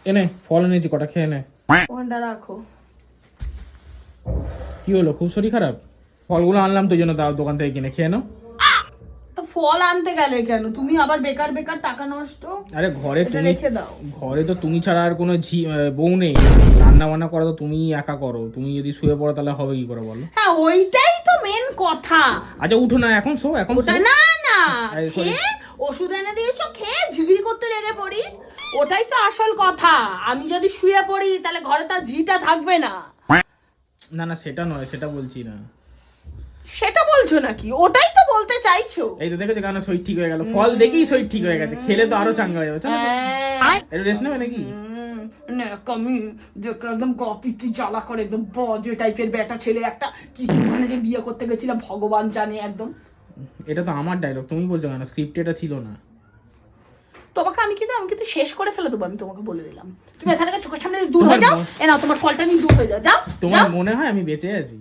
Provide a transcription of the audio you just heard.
এনে ফল এনেছি, কটা খেয়ে নে। ফোনটা রাখো। কি হলো, খুব শরীর খারাপ? ফলগুলো আনলাম তো জন্য, দাও দোকান থেকে কিনে খেয়ে নাও। তো ফল আনতে গেলে কেন তুমি আবার বেকার বেকার টাকা নষ্ট? আরে ঘরে এটা তুমি রেখে দাও। ঘরে তো তুমি ছাড়া আর কোনো বউ নেই, রান্না বান্না করা তো তুমি একা করো। তুমি যদি শুয়ে পড়ো তাহলে হবে কি করে বলো? হ্যাঁ ওইটাই তো মেন কথা। আচ্ছা উঠো না, এখন শো, এখন ওটা শো। না না, আরে sorry। খেয়ে ওষুধ এনে দিয়েছো, খেয়ে ঝিগড়ি করতে লেগে পড়ি, ওটাই তো আসল কথা। আমি যদি শুয়ে পড়ি তাহলে ঘরে তার ঝিটা থাকবে না। না না, সেটা নয়, সেটা বলছি না। সেটা বলছো নাকি? ওটাই তো বলতে চাইছো। এই তো দেখেছো কেন শরীর ঠিক হয়ে গেল, ফল দেখেই শরীর ঠিক হয়ে গেছে, খেলে তো আরো চাঙ্গা হয়ে যাবে। চলো হ্যাঁ। একটু রেস্ট নেবে নাকি? আমি একদম কপি কি জ্বালা করে, একদম বজে টাইপের বেটা ছেলে একটা, কি মানে যে বিয়ে করতে গেছিলাম ভগবান জানে। একদম এটা তো আমার ডায়লগ, তুমি বলছো কেন? স্ক্রিপ্টে এটা ছিল না। তোমাকে আমি কিন্তু শেষ করে ফেলে দেবো, আমি তোমাকে বলে দিলাম। তুমি এখান থেকে চোখের সামনে দিয়ে দূর হয়ে যাও। এ না, তোমার ফলটা নিয়ে দূর হয়ে যাও, যাও তোমার যাও। মনে হয় আমি বেঁচে আছি?